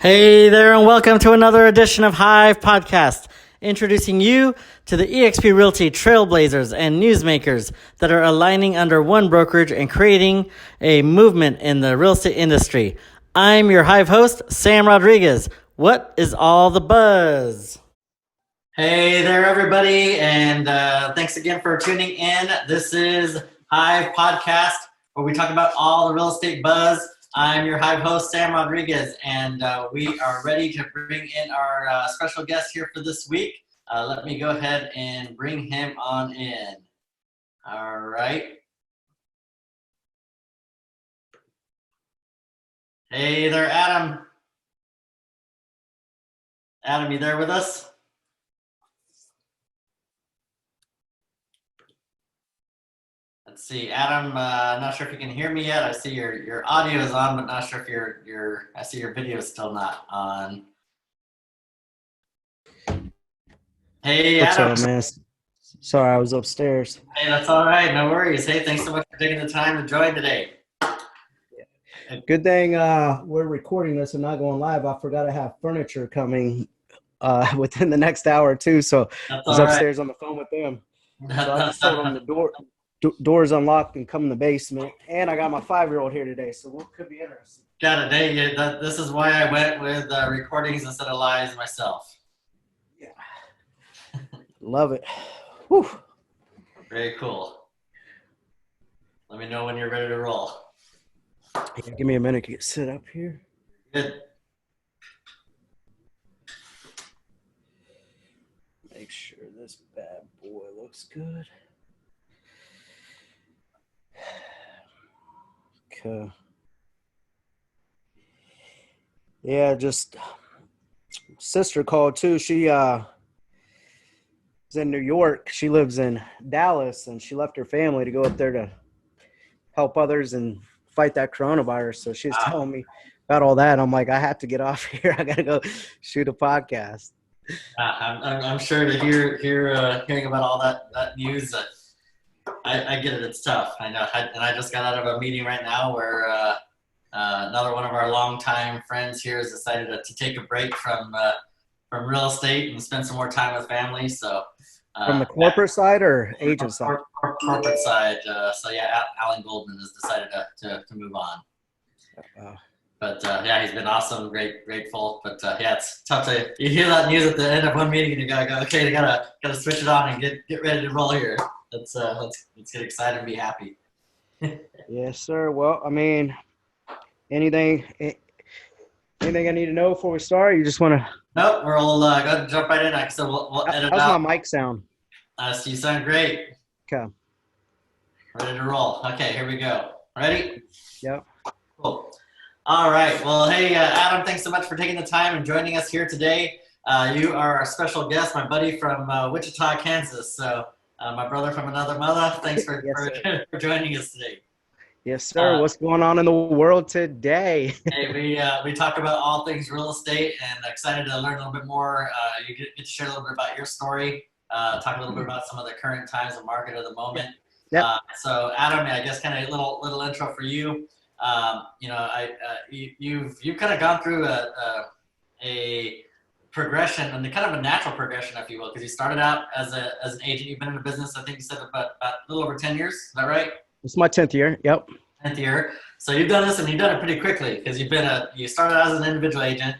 Hey there, and welcome to another edition of HiiVE Podcast, introducing you to the eXp Realty trailblazers and newsmakers that are aligning under one brokerage and creating a movement in the real estate industry. I'm your HiiVE host, Sam Rodriguez. What is all the buzz? Hey there, everybody, and thanks again for tuning in. This is HiiVE Podcast, where we talk about all the real estate buzz. I'm your HiiVE host, Sam Rodriguez, and we are ready to bring in our special guest here for this week. Let me go ahead and bring him on in. All right. Hey there, Adam. Adam, you there with us? Let's see, Adam. Not sure if you can hear me yet. I see your audio is on, but not sure if I see your video is still not on. Hey, Adam. What's up, man? Sorry, I was upstairs. Hey, that's all right. No worries. Hey, thanks so much for taking the time to join today. Good thing we're recording this and not going live. I forgot to have furniture coming within the next hour or two, so I was upstairs on the phone with them. So I just told them the door's unlocked and come in the basement. And I got my 5-year-old here today, so what could be interesting. Got it. Hey, this is why I went with recordings instead of lives myself. Yeah. Love it. Whew. Very cool. Let me know when you're ready to roll. Yeah, give me a minute to get set up here. Good. Make sure this bad boy looks good. Okay. Yeah, just sister called too. She is in New York. She lives in Dallas, and she left her family to go up there to help others and fight that coronavirus. So she's telling me about all that. I'm like, I have to get off here. I gotta go shoot a podcast. I'm sure to hearing about all that news. I get it. It's tough. I know. And I just got out of a meeting right now where another one of our longtime friends here has decided to take a break from real estate and spend some more time with family. So from the corporate side or agent side? Corporate side. So yeah, Alan Goldman has decided to move on. But yeah, he's been awesome, grateful. But yeah, it's tough you hear that news at the end of one meeting and you gotta go, okay, you gotta switch it on and get ready to roll here. Let's get excited and be happy. Yes, sir. Well, I mean, anything I need to know before we start? You just want to? Nope, we're all go ahead and jump right in. So we'll edit out. How's my mic sound? So you sound great. Okay. Ready to roll. Okay, here we go. Ready? Yep. Cool. All right. Well, hey, Adam, thanks so much for taking the time and joining us here today. You are our special guest, my buddy from Wichita, Kansas. So my brother from another mother. Thanks for joining us today. Yes, sir. What's going on in the world today? Hey, we talk about all things real estate, and excited to learn a little bit more. You get to share a little bit about your story, talk a little bit about some of the current times of market of the moment. Yep. So Adam, I guess kind of a little intro for you. You've kind of gone through a progression, and kind of a natural progression, if you will, because you started out as an agent. You've been in the business, I think you said about a little over 10 years. Is that right? It's my 10th year. Yep. 10th year. So you've done this, and you've done it pretty quickly, because you started as an individual agent.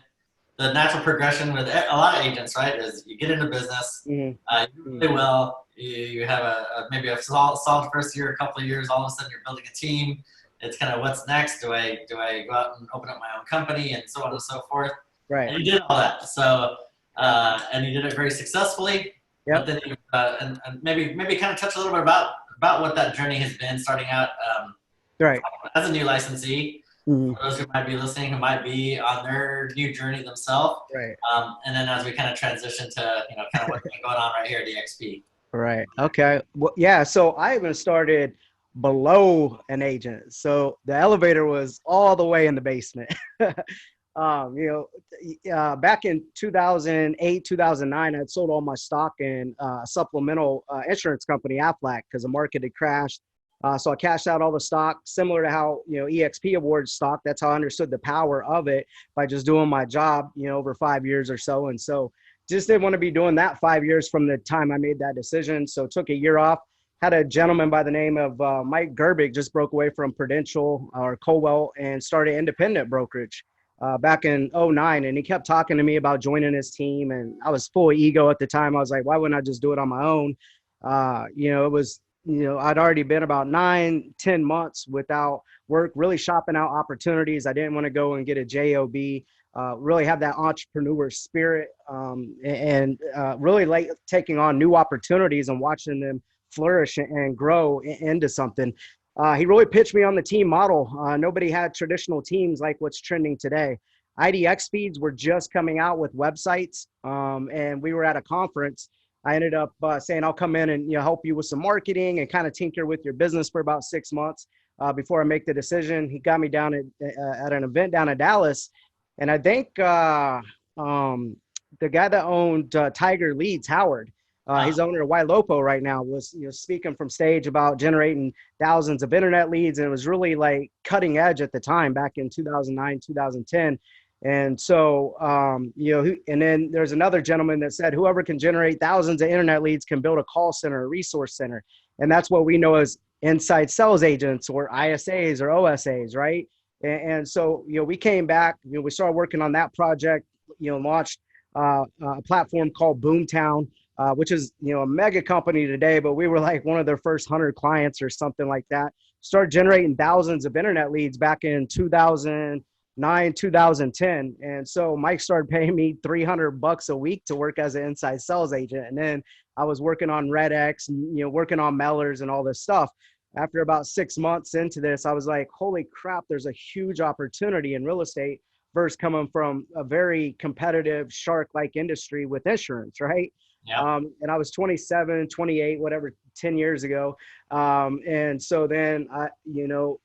The natural progression with a lot of agents, right, is you get into business, you do really well. You have maybe a solid first year, a couple of years. All of a sudden, you're building a team. It's kind of what's next. Do I go out and open up my own company, and so on and so forth. Right. And you did all that. So and you did it very successfully. Yeah. But then and maybe kind of touch a little bit about what that journey has been, starting out right as a new licensee. For those who might be listening, who might be on their new journey themselves. Right. And then as we kind of transition to kind of what's been going on right here at eXp. Right. Okay. Well, yeah. So I even started below an agent. So the elevator was all the way in the basement. Back in 2008, 2009, I had sold all my stock in a supplemental insurance company, Aflac, because the market had crashed. So I cashed out all the stock, similar to how, EXP awards stock. That's how I understood the power of it by just doing my job, over 5 years or so. And so just didn't want to be doing that 5 years from the time I made that decision. So took a year off. Had a gentleman by the name of Mike Gerbig just broke away from Prudential or Colwell and started independent brokerage back in '09. And he kept talking to me about joining his team. And I was full of ego at the time. I was like, why wouldn't I just do it on my own? It was, I'd already been about 9-10 months without work, really shopping out opportunities. I didn't want to go and get a job, really have that entrepreneur spirit, and really like taking on new opportunities and watching them flourish and grow into something. He really pitched me on the team model. Nobody had traditional teams like what's trending today. IDX feeds were just coming out with websites, and we were at a conference. I ended up saying, I'll come in and help you with some marketing and kind of tinker with your business for about 6 months before I make the decision. He got me down at an event down in Dallas. And I think the guy that owned Tiger Leads, Howard, he's owner of Ylopo right now, was speaking from stage about generating thousands of internet leads. And it was really like cutting edge at the time back in 2009, 2010. And so, and then there's another gentleman that said, whoever can generate thousands of internet leads can build a call center, a resource center. And that's what we know as inside sales agents or ISAs or OSAs, right? And so, we came back, we started working on that project, launched a platform called Boomtown, which is, a mega company today, but we were like one of their first 100 clients or something like that. Started generating thousands of internet leads back in 2009, 2010. And so Mike started paying me $300 a week to work as an inside sales agent. And then I was working on RedX and, working on mailers and all this stuff. After about 6 months into this, I was like, holy crap, there's a huge opportunity in real estate versus coming from a very competitive shark-like industry with insurance, right? Yeah. And I was 27, 28, whatever, 10 years ago. And so then,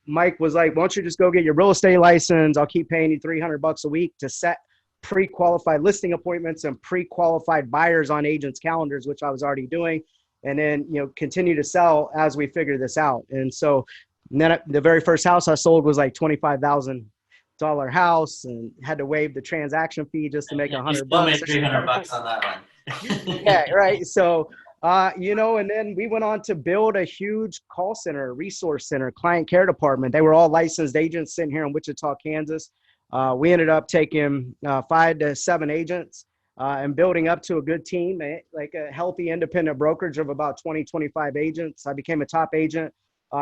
Mike was like, why don't you just go get your real estate license? I'll keep paying you $300 a week to set pre-qualified listing appointments and pre-qualified buyers on agents' calendars, which I was already doing. And then, continue to sell as we figure this out. And so then the very first house I sold was like $25,000 house and had to waive the transaction fee just to make $100. Still made $300 on that one. Yeah, right. So, and then we went on to build a huge call center, resource center, client care department. They were all licensed agents sitting here in Wichita, Kansas. We ended up taking 5 to 7 agents and building up to a good team, like a healthy independent brokerage of about 20, 25 agents. I became a top agent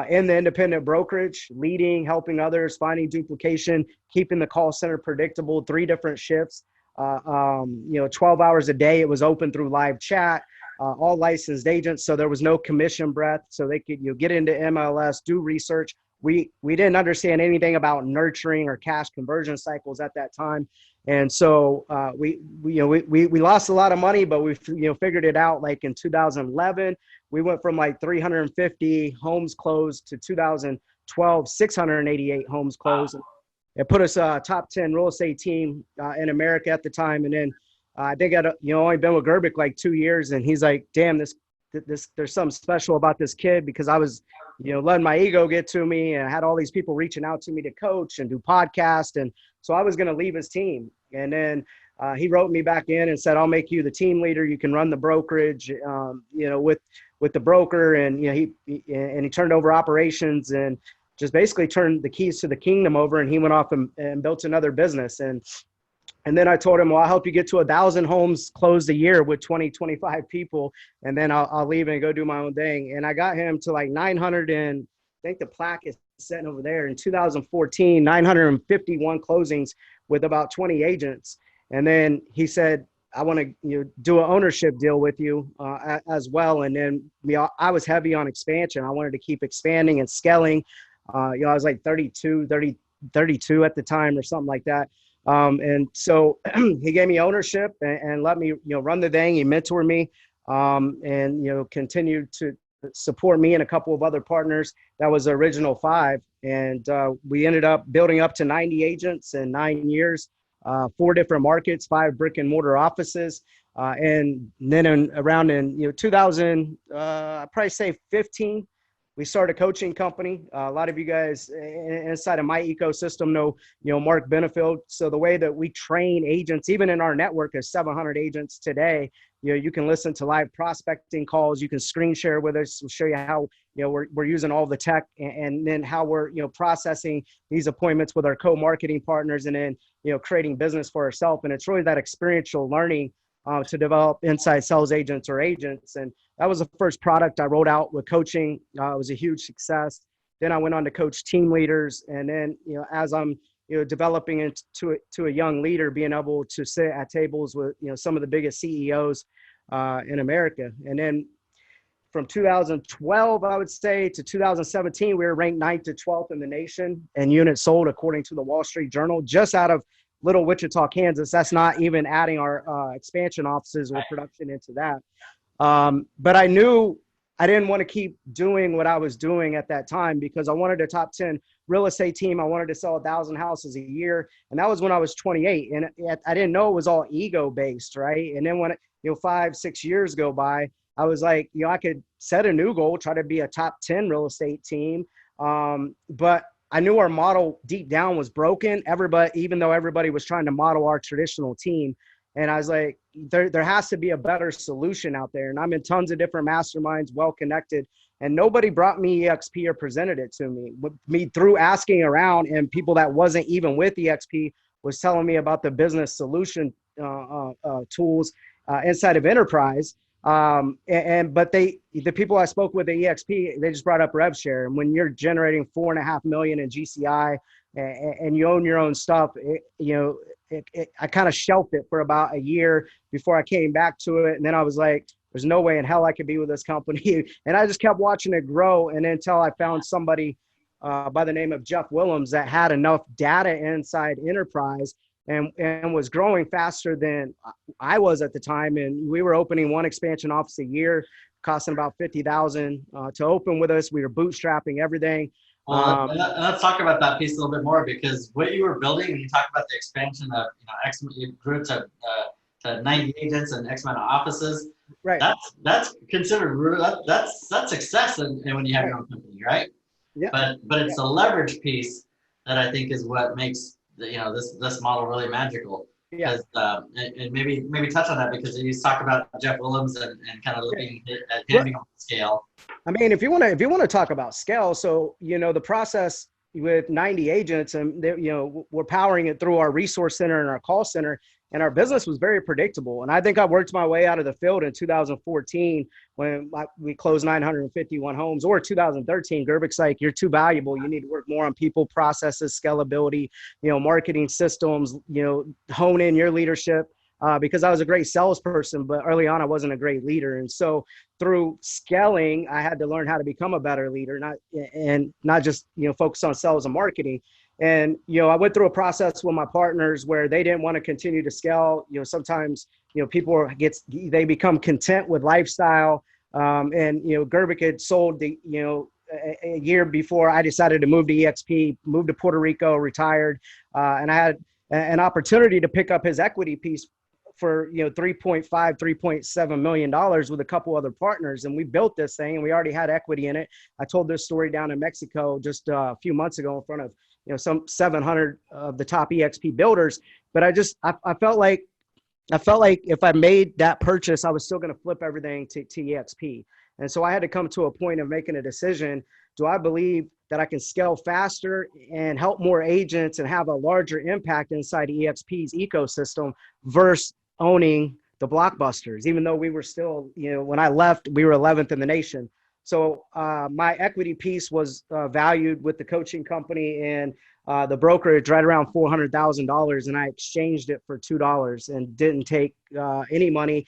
in the independent brokerage, leading, helping others, finding duplication, keeping the call center predictable, 3 different shifts, 12 hours a day. It was open through live chat, all licensed agents. So there was no commission breath. So they could get into MLS, do research. We didn't understand anything about nurturing or cash conversion cycles at that time. And so we lost a lot of money, but we figured it out. Like in 2011, we went from like 350 homes closed to 2012, 688 homes closed. Wow. It put us a top 10 real estate team in America at the time. And then I think I'd only been with Gerbic like 2 years, and he's like, damn, this there's something special about this kid, because I was letting my ego get to me, and I had all these people reaching out to me to coach and do podcasts. And so I was going to leave his team. And then he wrote me back in and said, I'll make you the team leader. You can run the brokerage, with the broker. And, he turned over operations and just basically turned the keys to the kingdom over. And he went off and built another business. And then I told him, well, I'll help you get to 1,000 homes closed a year with 20, 25 people. And then I'll leave and go do my own thing. And I got him to like 900, and I think the plaque is sitting over there, in 2014, 951 closings with about 20 agents. And then he said, I want to do an ownership deal with you as well. And then I was heavy on expansion. I wanted to keep expanding and scaling. I was like 32 at the time or something like that. And so he gave me ownership and let me, run the thing. He mentored me, and, continued to support me and a couple of other partners. That was the original 5. And, we ended up building up to 90 agents in 9 years, 4 different markets, 5 brick and mortar offices. And then around in 2000, I'd probably say 15, we started a coaching company. A lot of you guys inside of my ecosystem know, Mark Benefield. So the way that we train agents, even in our network of 700 agents today, you can listen to live prospecting calls. You can screen share with us. We'll show you how, we're using all the tech, and then how we're, processing these appointments with our co-marketing partners, and then, creating business for ourselves. And it's really that experiential learning to develop inside sales agents or agents. And that was the first product I rolled out with coaching. It was a huge success. Then I went on to coach team leaders. And then, as I'm, developing into a young leader, being able to sit at tables with, some of the biggest CEOs in America. And then from 2012, I would say, to 2017, we were ranked 9th to 12th in the nation in units sold, according to the Wall Street Journal, just out of Little Wichita, Kansas. That's not even adding our expansion offices or production into that. But I knew I didn't want to keep doing what I was doing at that time, because I wanted a top 10 real estate team. I wanted to sell 1,000 houses a year. And that was when I was 28. And I didn't know it was all ego based, right? And then when 5-6 years go by, I was like, I could set a new goal, try to be a top 10 real estate team. But I knew our model deep down was broken. Even though everybody was trying to model our traditional team. And I was like, there has to be a better solution out there. And I'm in tons of different masterminds, well connected, and nobody brought me eXp or presented it to me. Me through asking around, and people that wasn't even with eXp was telling me about the business solution tools inside of enterprise. But the people I spoke with at eXp, they just brought up rev share. And when you're generating $4.5 million in GCI and you own your own stuff, I kind of shelved it for about a year before I came back to it. And then I was like, there's no way in hell I could be with this company. And I just kept watching it grow. And until I found somebody by the name of Jeff Willems that had enough data inside enterprise and was growing faster than I was at the time. And we were opening one expansion office a year, costing about $50,000 to open with us. We were bootstrapping everything. Well, and let's talk about that piece a little bit more, because what you were building, when you talk about the expansion of, X, you grew to 90 agents and X amount of offices. Right. That's considered, that's success and when you have your own company, right? Yeah. But it's the leverage piece that I think is what makes this model really magical. Yeah. And maybe touch on that, because you talk about Jeff Willems and kind of looking at him on scale. I mean, if you want to talk about scale, so the process with 90 agents, and we're powering it through our resource center and our call center, and our business was very predictable. And I think I worked my way out of the field in 2014 when we closed 951 homes, or 2013. Gerbick's like, you're too valuable. You need to work more on people, processes, scalability, marketing systems, hone in your leadership. Because I was a great salesperson, but early on I wasn't a great leader. And so through scaling, I had to learn how to become a better leader, not just, focus on sales and marketing. And, I went through a process with my partners where they didn't want to continue to scale. Sometimes, people they become content with lifestyle. And, Gerbick had sold a year before I decided to move to eXp, moved to Puerto Rico, retired. And I had an opportunity to pick up his equity piece for $3.7 million with a couple other partners, and we built this thing, and we already had equity in it. I told this story down in Mexico just a few months ago in front of some 700 of the top eXp builders. But I felt like if I made that purchase, I was still going to flip everything to eXp. And so I had to come to a point of making a decision. Do I believe that I can scale faster and help more agents and have a larger impact inside eXp's ecosystem versus owning the blockbusters, even though we were still, when I left, we were 11th in the nation. So my equity piece was valued with the coaching company and the brokerage right around $400,000, and I exchanged it for $2 and didn't take any money.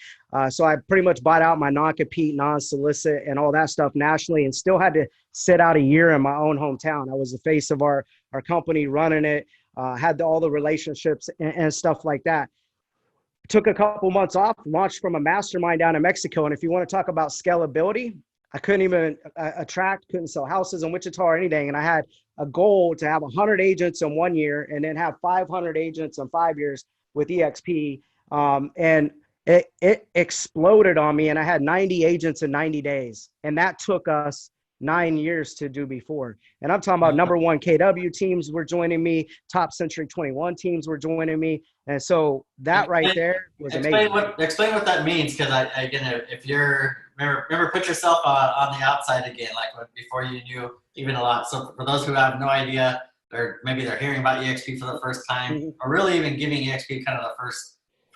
So I pretty much bought out my non-compete, non-solicit, and all that stuff nationally, and still had to sit out a year in my own hometown. I was the face of our company, running it, had all the relationships and stuff like that. Took a couple months off, launched from a mastermind down in Mexico. And if you want to talk about scalability, I couldn't even couldn't sell houses in Wichita or anything. And I had a goal to have 100 agents in 1 year and then have 500 agents in 5 years with eXp. And it exploded on me. And I had 90 agents in 90 days. And that took us 9 years to do before. And I'm talking about number one KW teams were joining me, top Century 21 teams were joining me. And so that right there was amazing. Explain what that means, because again, if you're remember put yourself on the outside again, like before you knew even a lot. So for those who have no idea, maybe they're hearing about eXp for the first time, or really even giving eXp kind of the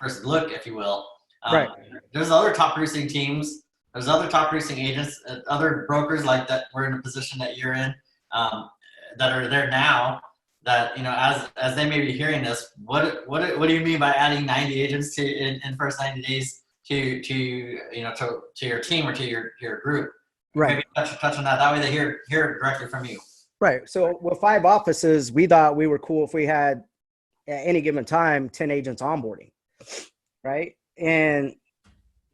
first look, if you will. Right. There's other top producing teams. There's other top producing agents, other brokers like that. We're in a position that you're in, that are there now. That, you know, as they may be hearing this, what do you mean by adding 90 agents to in first 90 days to your team or to your group? Right. Maybe touch on that. That way they hear it directly from you. Right. So with 5 offices, we thought we were cool if we had at any given time 10 agents onboarding. Right. And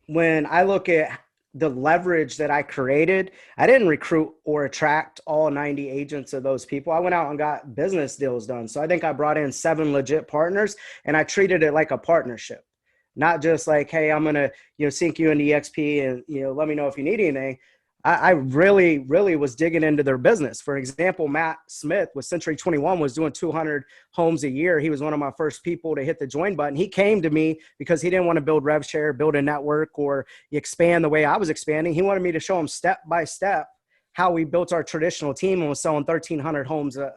when I look at the leverage that I created, I didn't recruit or attract all 90 agents of those people. I went out and got business deals done. So I think I brought in 7 legit partners, and I treated it like a partnership, not just like, hey, I'm going to, sink you into eXp and, let me know if you need anything. I really, really was digging into their business. For example, Matt Smith with Century 21 was doing 200 homes a year. He was one of my first people to hit the join button. He came to me because he didn't want to build rev share, build a network, or expand the way I was expanding. He wanted me to show him step by step how we built our traditional team and was selling 1,300 homes a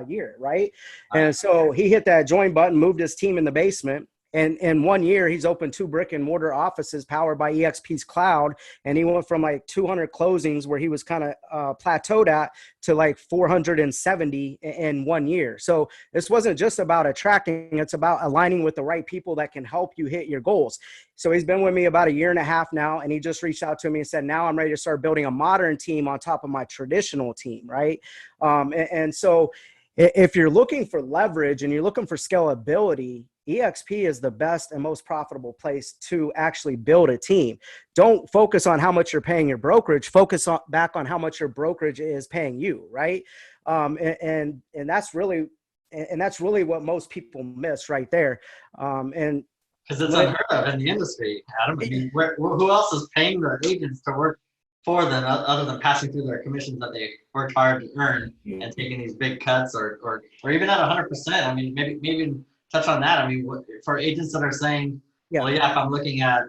year, right? And so he hit that join button, moved his team in the basement. And in 1 year, he's opened 2 brick and mortar offices powered by eXp's cloud. And he went from like 200 closings where he was kind of plateaued at to like 470 in 1 year. So this wasn't just about attracting, it's about aligning with the right people that can help you hit your goals. So he's been with me about 1.5 years now, and he just reached out to me and said, now I'm ready to start building a modern team on top of my traditional team, right? And so if you're looking for leverage and you're looking for scalability, eXp is the best and most profitable place to actually build a team. Don't focus on how much you're paying your brokerage. Focus back on how much your brokerage is paying you, right? And that's really what most people miss right there. And because it's unheard of in the industry, Adam. I mean, who else is paying their agents to work for them other than passing through their commissions that they worked hard to earn and taking these big cuts or even at 100%? I mean, maybe touch on that. I mean, for agents that are saying, well, yeah, if I'm looking at,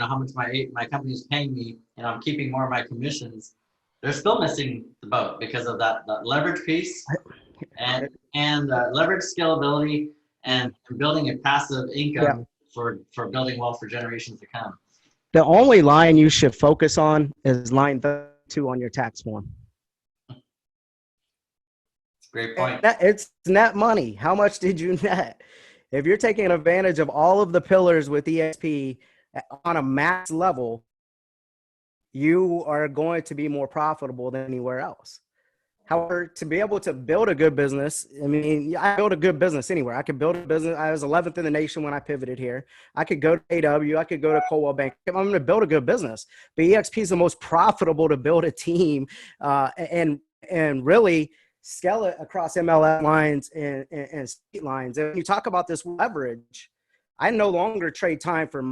how much my company is paying me and I'm keeping more of my commissions, they're still missing the boat because of that leverage piece and leverage scalability and building a passive income for building wealth for generations to come. The only line you should focus on is line 32 on your tax form. Great point. It's net money. How much did you net? If you're taking advantage of all of the pillars with eXp on a max level, you are going to be more profitable than anywhere else. However, to be able to build a good business, I mean, I built a good business anywhere. I could build a business. I was 11th in the nation when I pivoted here. I could go to AW. I could go to Coldwell Bank. I'm going to build a good business. But eXp is the most profitable to build a team and really scale it across MLS lines and state lines. And when you talk about this leverage, I no longer trade time for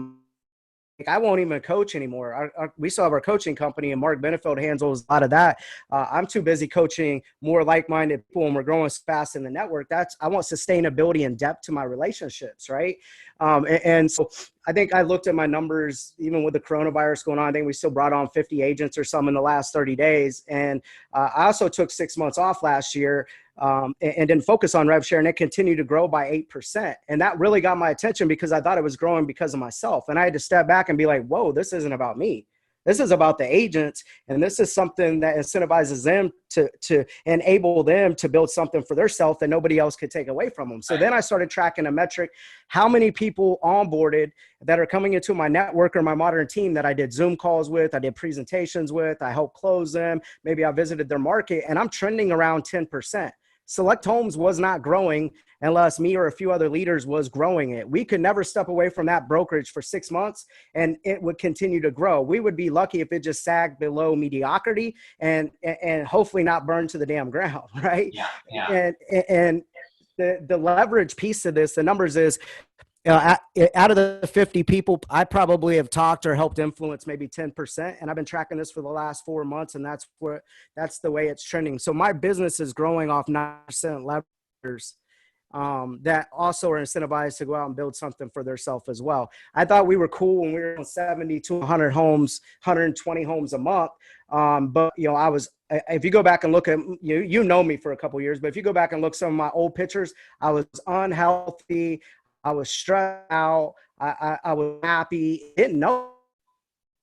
I won't even coach anymore. We still have our coaching company, and Mark Benefield handles a lot of that. I'm too busy coaching more like-minded people, and we're growing fast in the network. I want sustainability and depth to my relationships, right? And so I think I looked at my numbers, even with the coronavirus going on. I think we still brought on 50 agents or some in the last 30 days. And I also took 6 months off last year and didn't focus on rev share, and it continued to grow by 8%. And that really got my attention because I thought it was growing because of myself. And I had to step back and be like, whoa, this isn't about me. This is about the agents, and this is something that incentivizes them to enable them to build something for themselves that nobody else could take away from them. So then I started tracking a metric, how many people onboarded that are coming into my network or my modern team that I did Zoom calls with, I did presentations with, I helped close them, maybe I visited their market, and I'm trending around 10%. Select Homes was not growing unless me or a few other leaders was growing it. We could never step away from that brokerage for 6 months and it would continue to grow. We would be lucky if it just sagged below mediocrity and hopefully not burned to the damn ground, right? Yeah. And the leverage piece of this, the numbers is Out of the 50 people, I probably have talked or helped influence maybe 10%. And I've been tracking this for the last 4 months. And that's the way it's trending. So my business is growing off 9% levers that also are incentivized to go out and build something for themselves as well. I thought we were cool when we were on 70 to 100 homes, 120 homes a month. But if you go back and look at, you know me for a couple of years, but if you go back and look some of my old pictures, I was unhealthy. I was stressed out. I was happy. Didn't know,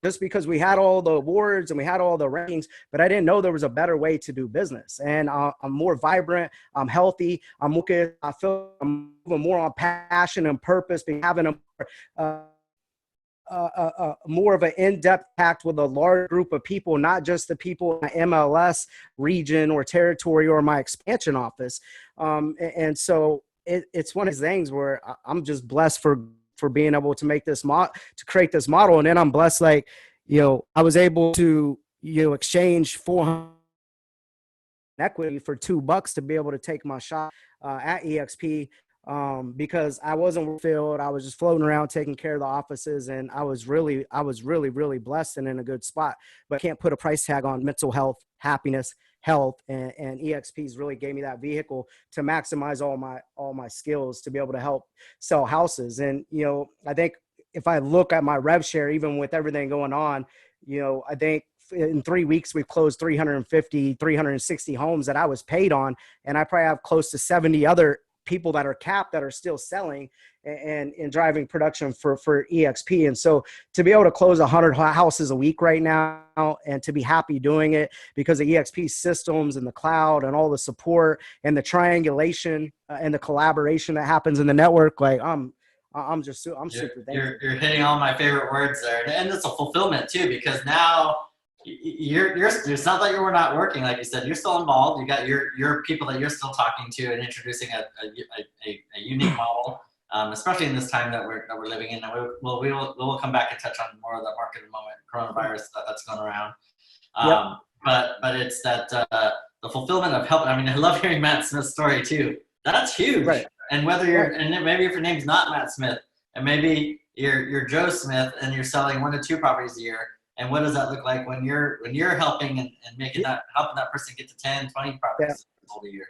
just because we had all the awards and we had all the rankings, but I didn't know there was a better way to do business. And I'm more vibrant. I'm healthy. I'm looking. I feel I'm moving more on passion and purpose, having more of an in-depth pact with a large group of people, not just the people in my MLS region or territory or my expansion office. And so it's one of these things where I'm just blessed for being able to make this to create this model. And then I'm blessed, like, I was able to, exchange 400 equity for $2 to be able to take my shot at eXp, because I wasn't filled. I was just floating around taking care of the offices, and I was really, really blessed and in a good spot. But I can't put a price tag on mental health, happiness, health, and eXp's really gave me that vehicle to maximize all my skills to be able to help sell houses. And I think if I look at my rev share, even with everything going on, I think in 3 weeks we've closed 350, 360 homes that I was paid on, and I probably have close to 70 other people that are capped that are still selling and driving production for eXp. And so to be able to close 100 houses a week right now, and to be happy doing it because of eXp systems and the cloud and all the support and the triangulation and the collaboration that happens in the network, like I'm super thankful. You're hitting all my favorite words there, and it's a fulfillment too, because now you're it's not that you're not working, like you said, you're still involved. You got your people that you're still talking to and introducing a unique model, especially in this time that we're living in. And we will come back and touch on more of the market in a moment, coronavirus that's going around. Yep. But it's that the fulfillment of helping. I mean, I love hearing Matt Smith's story too. That's huge. Right. And whether you're, and maybe if your name's not Matt Smith, and maybe you're Joe Smith, and you're selling 1 to 2 properties a year. And what does that look like when you're helping and making helping that person get to 10, 20 properties a year?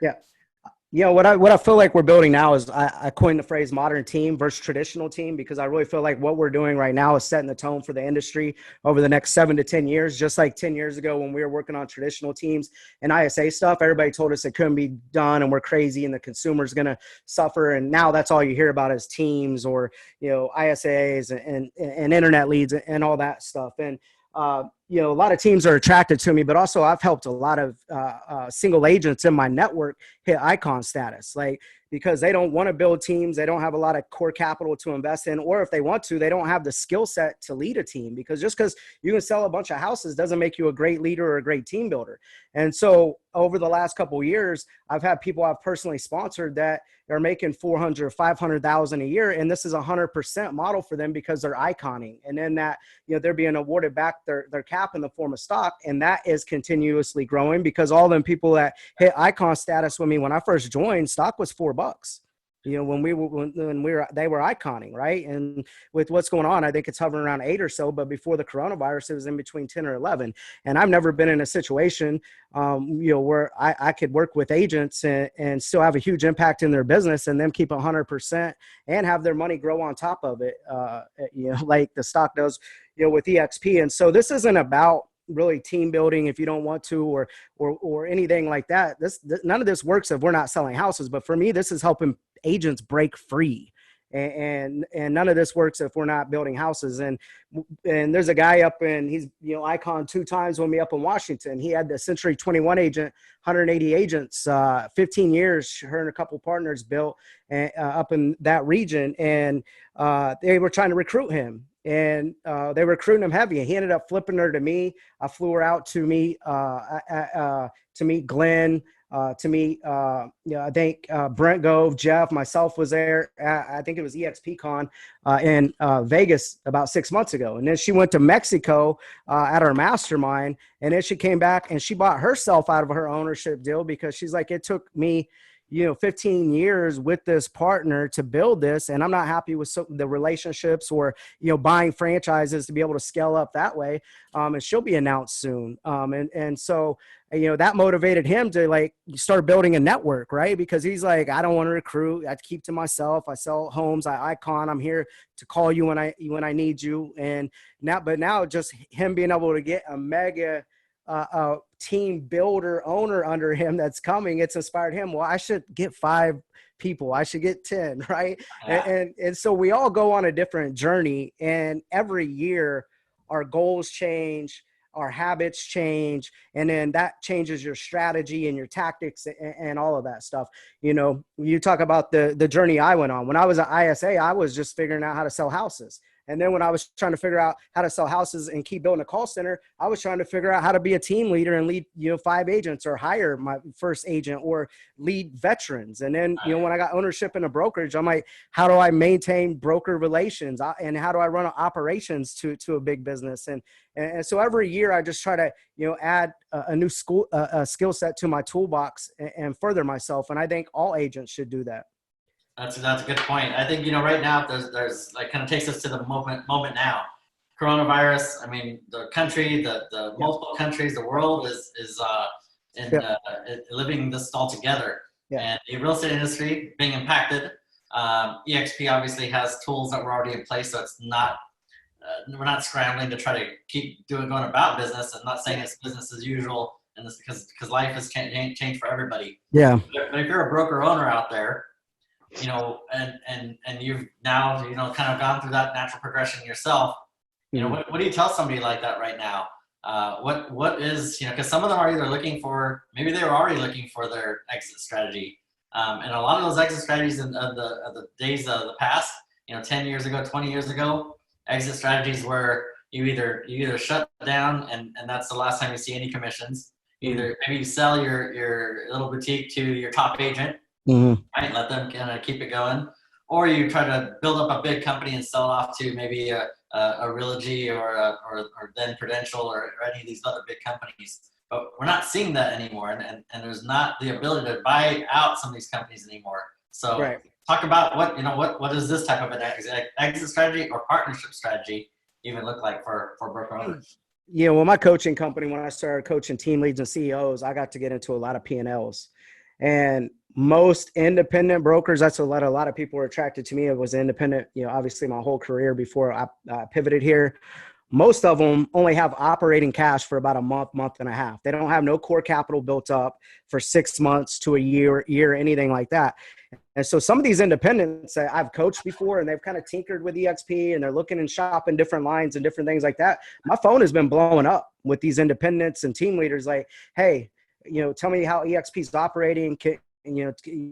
Yeah. What I feel like we're building now is I coined the phrase modern team versus traditional team, because I really feel like what we're doing right now is setting the tone for the industry over the next 7 to 10 years. Just like 10 years ago when we were working on traditional teams and ISA stuff, everybody told us it couldn't be done and we're crazy and the consumer's going to suffer. And now that's all you hear about is teams or, ISAs and internet leads and all that stuff. And a lot of teams are attracted to me, but also I've helped a lot of single agents in my network hit icon status, like, because they don't want to build teams. They don't have a lot of core capital to invest in, or if they want to, they don't have the skill set to lead a team, because just because you can sell a bunch of houses doesn't make you a great leader or a great team builder. And so over the last couple of years, I've had people I've personally sponsored that are making 400, 500,000 a year. And this is 100% model for them because they're iconing. And then that, they're being awarded back their cap in the form of stock. And that is continuously growing, because all them people that hit icon status with me when I first joined, stock was $4. When they were iconing, right? And with what's going on, I think it's hovering around 8 or so, but before the coronavirus, it was in between 10 or 11. And I've never been in a situation, where I could work with agents and still have a huge impact in their business and them keep 100% and have their money grow on top of it, like the stock does, with eXp. And so this isn't about really team building if you don't want to, or anything like that. None of this works if we're not selling houses. But for me, this is helping agents break free, and none of this works if we're not building houses. And there's a guy up in, he's icon 2 times with me up in Washington. He had the Century 21 agent, 180 agents, 15 years, her and a couple partners built up in that region, and they were trying to recruit him. And they were recruiting him heavy. And he ended up flipping her to me. I flew her out to meet Glenn, to meet, I think Brent Gove, Jeff, myself was there. I think it was eXpCon in Vegas about 6 months ago. And then she went to Mexico at our mastermind. And then she came back and she bought herself out of her ownership deal, because she's like, it took me 15 years with this partner to build this, and I'm not happy with the relationships or, buying franchises to be able to scale up that way. And she'll be announced soon. And so, that motivated him to like start building a network, right? Because he's like, I don't want to recruit. I keep to myself. I sell homes. Icon. I'm here to call you when I need you. And now just him being able to get a mega team builder owner under him that's coming, it's inspired him. Well, I should get 5 people. I should get 10, right? Yeah. And so we all go on a different journey, and every year our goals change, our habits change, and then that changes your strategy and your tactics and all of that stuff. You talk about the journey I went on. When I was at ISA, I was just figuring out how to sell houses. And then when I was trying to figure out how to sell houses and keep building a call center, I was trying to figure out how to be a team leader and lead, 5 agents, or hire my first agent, or lead veterans. And then, when I got ownership in a brokerage, I'm like, how do I maintain broker relations, and how do I run operations to a big business? And so every year I just try to, add a new skill set to my toolbox and further myself. And I think all agents should do that. That's a good point. I think, right now there's like, kind of takes us to the moment now. Coronavirus. I mean, the country, the multiple countries, the world is living this all together. Yeah. And the real estate industry being impacted. eXp obviously has tools that were already in place, so it's not we're not scrambling to try to keep going about business. I'm not saying it's business as usual, and this because life has changed for everybody. Yeah. But if you're a broker owner out there, and you've now, kind of gone through that natural progression yourself, what do you tell somebody like that right now? What is, because some of them are either maybe they were already looking for their exit strategy. And a lot of those exit strategies of the days of the past, 10 years ago, 20 years ago, exit strategies where you either shut down and that's the last time you see any commissions. Maybe you sell your little boutique to your top agent. Mm-hmm. Right, let them kind of keep it going, or you try to build up a big company and sell it off to maybe a Realogy or then Prudential or any of these other big companies. But we're not seeing that anymore, and there's not the ability to buy out some of these companies anymore. So right. Talk about what does this type of an exit strategy or partnership strategy even look like for broker owners? Well, my coaching company, when I started coaching team leads and CEOs, I got to get into a lot of P&Ls. And most independent brokers, that's what a lot of people were attracted to me. It was independent, obviously my whole career before I pivoted here. Most of them only have operating cash for about a month and a half. They don't have no core capital built up for 6 months to a year, anything like that. And so some of these independents I've coached before, and they've kind of tinkered with eXp, and they're looking and shopping different lines and different things like that. My phone has been blowing up with these independents and team leaders like, hey, tell me how eXp is operating.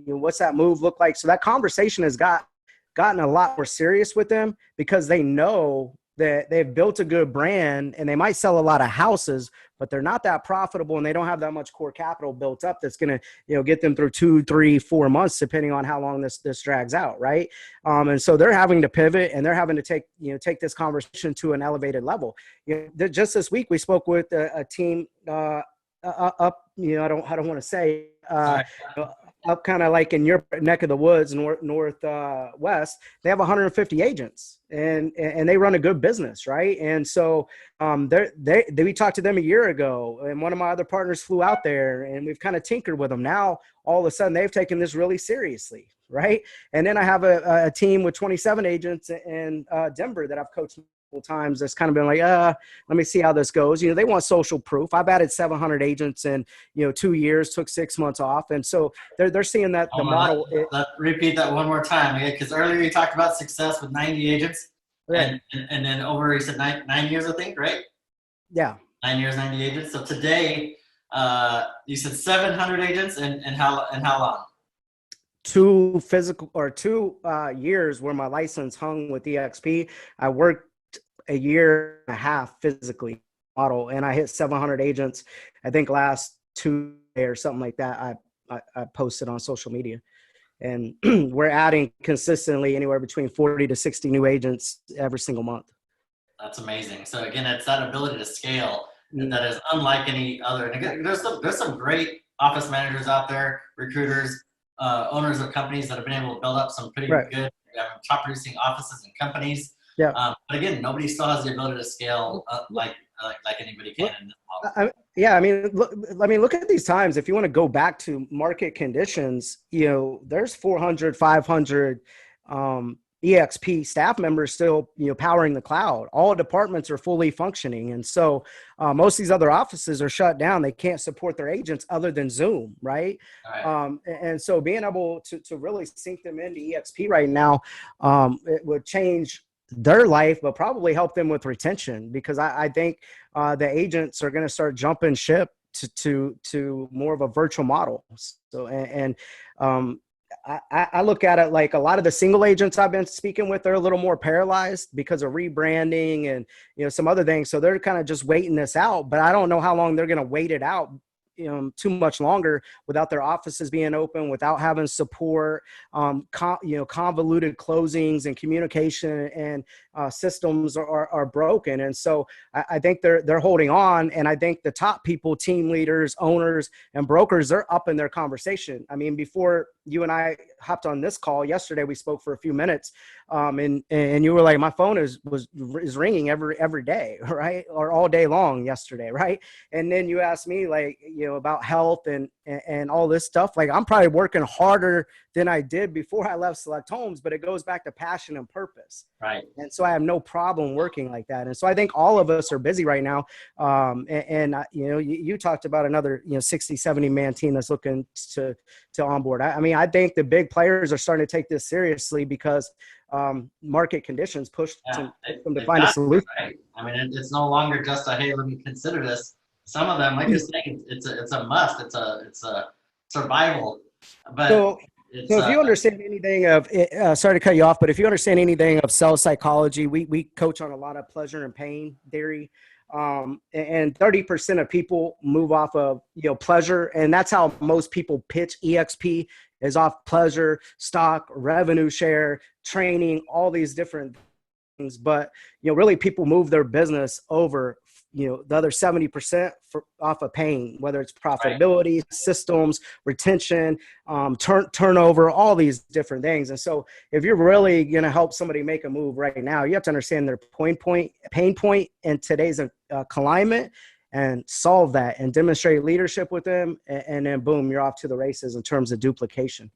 What's that move look like? So that conversation has gotten a lot more serious with them, because they know that they've built a good brand, and they might sell a lot of houses, but they're not that profitable, and they don't have that much core capital built up that's going to, get them through 2, 3, 4 months, depending on how long this drags out. Right. And so they're having to pivot, and they're having to take this conversation to an elevated level. Just this week, we spoke with a team, up, I don't want to say, up kind of like in your neck of the woods, northwest, they have 150 agents, and they run a good business, right? And so we talked to them a year ago, and one of my other partners flew out there, and we've kind of tinkered with them. Now all of a sudden they've taken this really seriously, right? And then I have a team with 27 agents in Denver that I've coached times that's kind of been like, let me see how this goes. They want social proof. I've added 700 agents in 2 years, took 6 months off, and so they're seeing that the model. Repeat that one more time, because earlier you talked about success with 90 agents, right? And then over, you said 9 years, I think, right? Yeah, 9 years, 90 agents. So today, you said 700 agents, and how long? 2 years where my license hung with eXp. I worked a year and a half physically model, and I hit 700 agents, I think last Tuesday or something like that. I posted on social media, and we're adding consistently anywhere between 40 to 60 new agents every single month. That's amazing. So again, it's that ability to scale that is unlike any other. And again, there's some great office managers out there, recruiters, owners of companies that have been able to build up some pretty Right. good top producing offices and companies. Yeah. But again, nobody still has the ability to scale like anybody can in this model. Yeah, look at these times. If you want to go back to market conditions, there's 400, 500 EXP staff members still, powering the cloud. All departments are fully functioning. And so most of these other offices are shut down. They can't support their agents other than Zoom, right? And so being able to really sink them into EXP right now, it would change their life, but probably help them with retention, because I think the agents are going to start jumping ship to more of a virtual model. So, I look at it like a lot of the single agents I've been speaking with, they're a little more paralyzed because of rebranding and, some other things. So they're kind of just waiting this out, but I don't know how long they're going to wait it out, too much longer without their offices being open, without having support, convoluted closings and communication and systems are broken. And so I think they're holding on. And I think the top people, team leaders, owners, and brokers, they're up in their conversation. I mean, before you and I hopped on this call yesterday, we spoke for a few minutes, and you were like, my phone is ringing every day, right? Or all day long yesterday, right? And then you asked me like, about health and all this stuff. Like, I'm probably working harder than I did before I left Select Homes, but it goes back to passion and purpose. Right. And so I have no problem working like that. And so I think all of us are busy right now. You talked about another, 60, 70 man team that's looking to onboard. I think the big players are starting to take this seriously because market conditions pushed them to find a solution. Right? I mean, it's no longer just a, hey, let me consider this. Some of them, like you're saying, it's a must. It's a survival. But so if you understand anything of, sorry to cut you off, but if you understand anything of sales psychology, we coach on a lot of pleasure and pain theory. And 30% of people move off of, pleasure. And that's how most people pitch EXP, is off pleasure, stock, revenue share, training, all these different things. But, really people move their business over, the other 70% off of pain, whether it's profitability, systems, retention, turnover, all these different things. And so if you're really going to help somebody make a move right now, you have to understand their pain point in today's climate and solve that and demonstrate leadership with them. And then boom, you're off to the races in terms of duplication.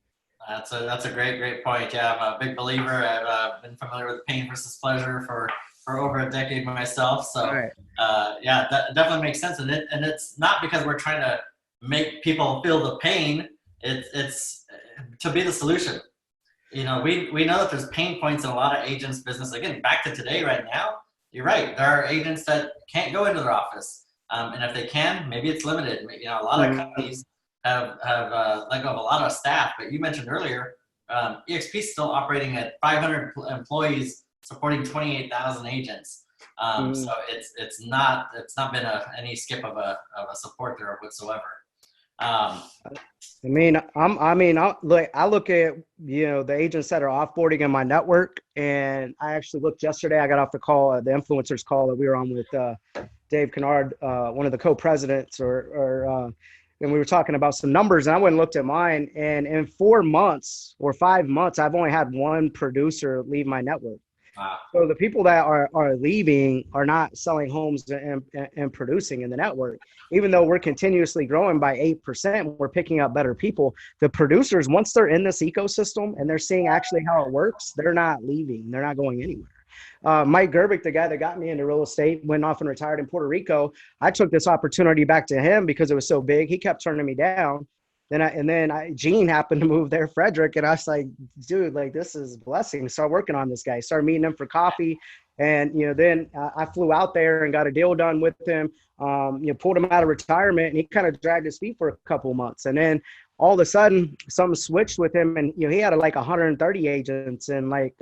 That's a great point. Yeah, I'm a big believer. I've been familiar with pain versus pleasure for over a decade myself. So that definitely makes sense. And it's not because we're trying to make people feel the pain. It's to be the solution. We know that there's pain points in a lot of agents' business. Again, back to today right now, you're right. There are agents that can't go into their office. And if they can, maybe it's limited. A lot of companies have let go of a lot of staff, but you mentioned earlier, eXp is still operating at 500 employees, supporting 28,000 agents. So it's not been any skip of a support there whatsoever. I look at, the agents that are offboarding in my network, and I actually looked yesterday. I got off the call, the influencers call that we were on with Dave Kennard, one of the co-presidents, and we were talking about some numbers, and I went and looked at mine, and in 4 months or 5 months, I've only had one producer leave my network. Wow. So the people that are leaving are not selling homes and producing in the network. Even though we're continuously growing by 8%, we're picking up better people. The producers, once they're in this ecosystem and they're seeing actually how it works, they're not leaving. They're not going anywhere. Mike Gerbic, the guy that got me into real estate, went off and retired in Puerto Rico. I took this opportunity back to him because it was so big. He kept turning me down. Then Gene happened to move there, Frederick, and I was like, dude, like, this is a blessing. Start working on this guy. Started meeting him for coffee, and then I flew out there and got a deal done with him. Pulled him out of retirement, and he kind of dragged his feet for a couple months, and then all of a sudden something switched with him, and he had like 130 agents in like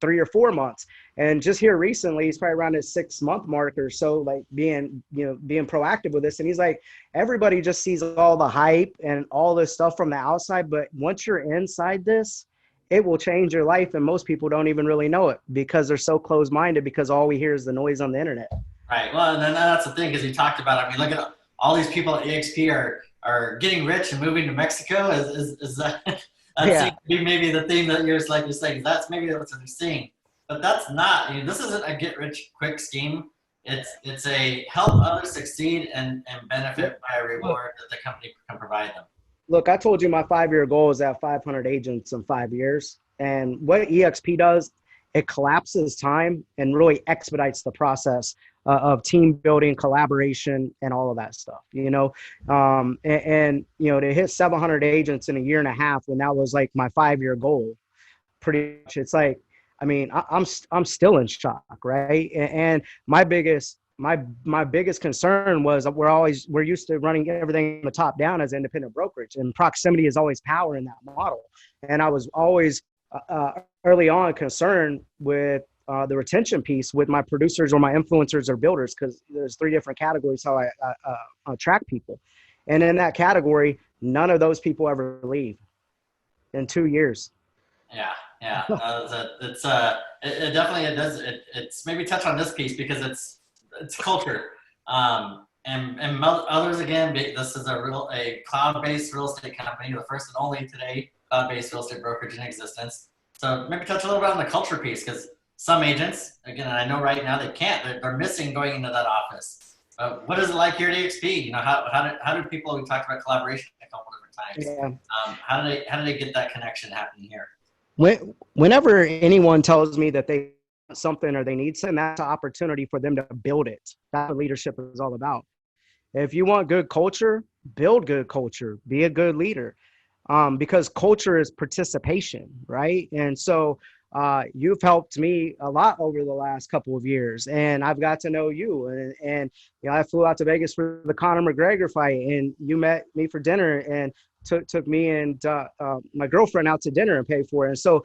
3 or 4 months. And just here recently, he's probably around his 6-month mark or so, like being proactive with this. And he's like, everybody just sees all the hype and all this stuff from the outside, but once you're inside this, it will change your life. And most people don't even really know it because they're so closed-minded, because all we hear is the noise on the internet. Right. Well, and then that's the thing, because you talked about, look at all these people at eXp are getting rich and moving to Mexico. Is that That seems Yeah. to be maybe the theme that you're saying. That's maybe what they're seeing, but that's not. This isn't a get rich quick scheme. It's a help others succeed and benefit by a Look, reward that the company can provide them. look, I told you my 5-year goal is to have 500 agents in 5 years. And what EXP does, it collapses time and really expedites the process of team building, collaboration, and all of that stuff. To hit 700 agents in a year and a half when that was like my 5-year goal, pretty much it's like, I mean, I'm still in shock, right? And my biggest concern was we're used to running everything from the top down as independent brokerage, and proximity is always power in that model. And I was always early on concerned with the retention piece with my producers or my influencers or builders, because there's 3 different categories how I attract people. And in that category, none of those people ever leave in 2 years. Yeah, yeah. It definitely it does. It's maybe touch on this piece because it's culture. And others again. This is a cloud-based real estate company, the first and only today cloud-based real estate brokerage in existence. So maybe touch a little bit on the culture piece, because some agents, again, and I know right now they can't. They're missing going into that office. What is it like here at eXp? How do people? We talked about collaboration a couple different times. Yeah. How do they get that connection happening here? Whenever anyone tells me that they want something or they need something, that's an opportunity for them to build it. That's what leadership is all about. If you want good culture, build good culture, be a good leader, because culture is participation, right? And so you've helped me a lot over the last couple of years, and I've got to know you. And I flew out to Vegas for the Conor McGregor fight, and you met me for dinner and took me and my girlfriend out to dinner and paid for it. And so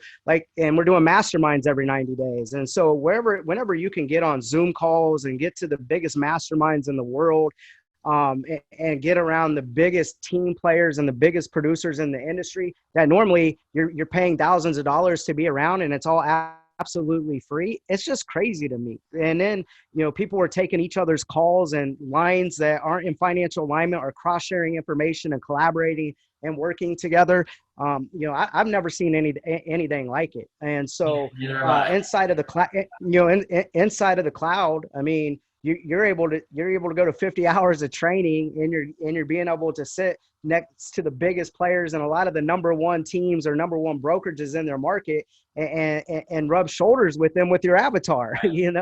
and we're doing masterminds every 90 days. And so whenever you can get on Zoom calls and get to the biggest masterminds in the world, and get around the biggest team players and the biggest producers in the industry that normally you're paying thousands of dollars to be around, and it's all absolutely free. It's just crazy to me. And then, people are taking each other's calls and lines that aren't in financial alignment, or cross-sharing information and collaborating and working together. I've never seen anything like it. And so inside of the cloud, inside of the cloud, I mean, you're able to go to 50 hours of training, and you're being able to sit next to the biggest players and a lot of the number one teams or number one brokerages in their market, and rub shoulders with them with your avatar, and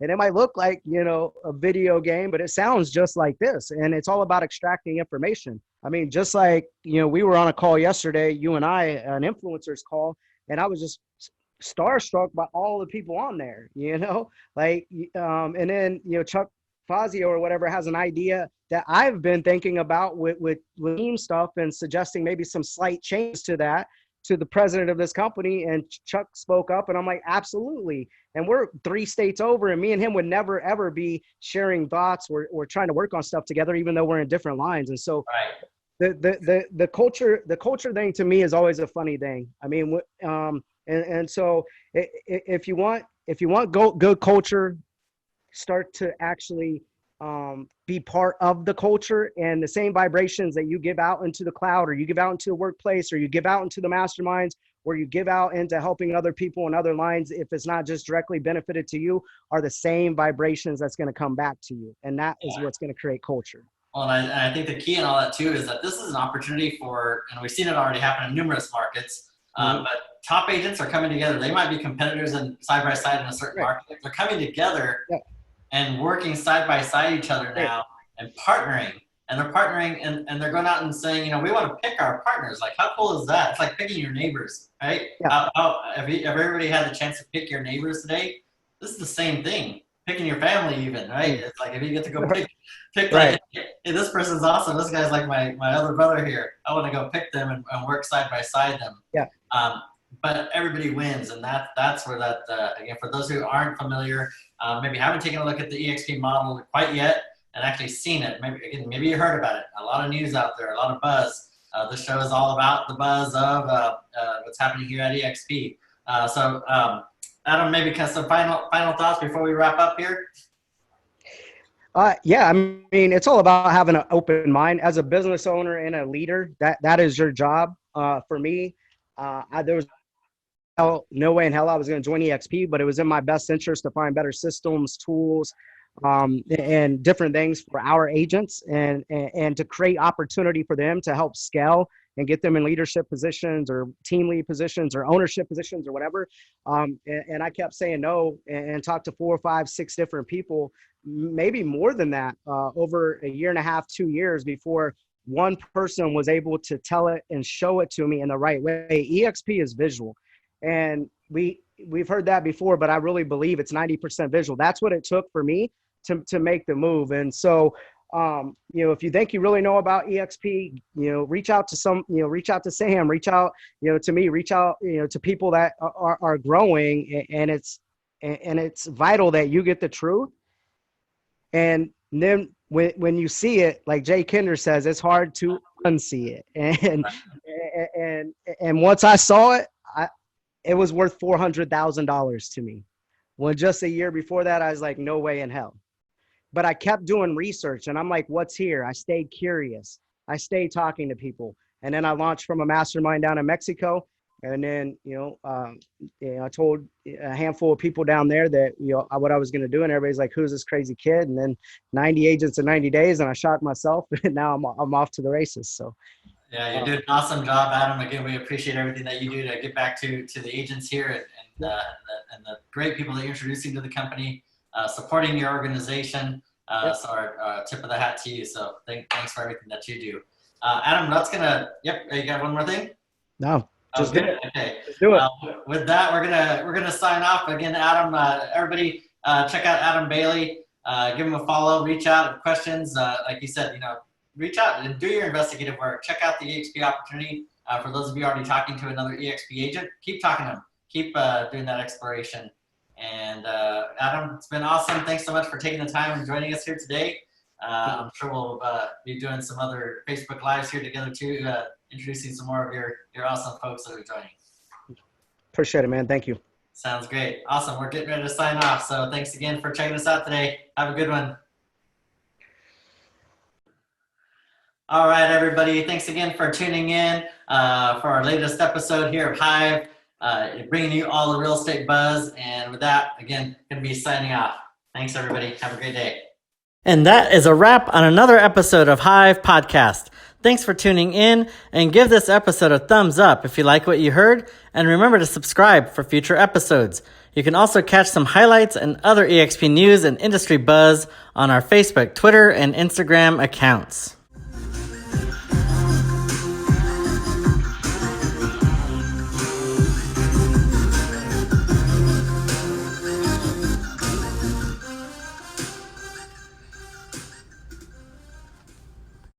it might look like, a video game, but it sounds just like this. And it's all about extracting information. I mean, just like, we were on a call yesterday, you and I, an influencers call, and I was just starstruck by all the people on there, and then, Chuck Fazio or whatever has an idea that I've been thinking about with team stuff and suggesting maybe some slight change to that, to the president of this company. And Chuck spoke up, and I'm like, absolutely. And we're 3 states over, and me and him would never, ever be sharing thoughts. We're trying to work on stuff together, even though we're in different lines. And so the culture thing to me is always a funny thing. I mean, and so if you want good culture, start to actually be part of the culture, and the same vibrations that you give out into the cloud, or you give out into the workplace, or you give out into the masterminds, or you give out into helping other people in other lines, if it's not just directly benefited to you, are the same vibrations that's going to come back to you. And that is what's going to create culture. Well, and I think the key in all that too is that this is an opportunity for, and we've seen it already happen in numerous markets, but top agents are coming together. They might be competitors and side by side in a certain market. They're coming together and working side by side each other now, and partnering. And they're partnering, and they're going out and saying, we want to pick our partners. Like, how cool is that? It's like picking your neighbors, right? Yeah. Have everybody had the chance to pick your neighbors today? This is the same thing. Picking your family even, right? It's like if you get to go pick like, hey, this person's awesome. This guy's like my other brother here. I want to go pick them and work side by side them. Yeah. But everybody wins, and that's where that again, for those who aren't familiar, maybe haven't taken a look at the eXp model quite yet and actually seen it. Maybe you heard about it. A lot of news out there, a lot of buzz. This show is all about the buzz of what's happening here at eXp. So Adam, maybe some final thoughts before we wrap up here. Yeah, I mean, it's all about having an open mind as a business owner and a leader. That is your job. For me, there was no way in hell I was going to join eXp, but it was in my best interest to find better systems, tools, and different things for our agents, and to create opportunity for them to help scale and get them in leadership positions or team lead positions or ownership positions or whatever. And I kept saying no, and talked to 4, 5, 6 different people, maybe more than that, over a year and a half, 2 years before one person was able to tell it and show it to me in the right way. eXp is visual. And we've heard that before, but I really believe it's 90% visual. That's what it took for me to make the move. And so, if you think you really know about eXp, reach out to Sam, reach out to me, reach out, to people that are growing, and it's vital that you get the truth. And then when you see it, like Jay Kinder says, it's hard to unsee it. And once I saw it, it was worth $400,000 to me. When just a year before that, I was like, no way in hell. But I kept doing research, and I'm like, what's here? I stayed curious. I stayed talking to people. And then I launched from a mastermind down in Mexico. And then, I told a handful of people down there that, what I was going to do. And everybody's like, who's this crazy kid? And then 90 agents in 90 days. And I shot myself. And now I'm off to the races. So. Yeah, you're doing an awesome job, Adam. Again, we appreciate everything that you do to get back to the agents here and the great people that you're introducing to the company, supporting your organization. So our tip of the hat to you. So thanks for everything that you do. Adam, that's gonna. Yep, you got one more thing? No, just do it. Okay, just do it. With that, we're gonna sign off again. Adam, everybody, check out Adam Bailey. Give him a follow. Reach out with questions. Like you said, reach out and do your investigative work. Check out the eXp opportunity. For those of you already talking to another eXp agent, keep talking to them. Keep doing that exploration. And Adam, it's been awesome. Thanks so much for taking the time and joining us here today. I'm sure we'll be doing some other Facebook Lives here together too, introducing some more of your awesome folks that are joining. Appreciate it, man. Thank you. Sounds great. Awesome. We're getting ready to sign off. So thanks again for checking us out today. Have a good one. All right, everybody. Thanks again for tuning in for our latest episode here of HiiVE, bringing you all the real estate buzz. And with that, again, going to be signing off. Thanks, everybody. Have a great day. And that is a wrap on another episode of HiiVE Podcast. Thanks for tuning in, and give this episode a thumbs up if you like what you heard, and remember to subscribe for future episodes. You can also catch some highlights and other eXp news and industry buzz on our Facebook, Twitter, and Instagram accounts.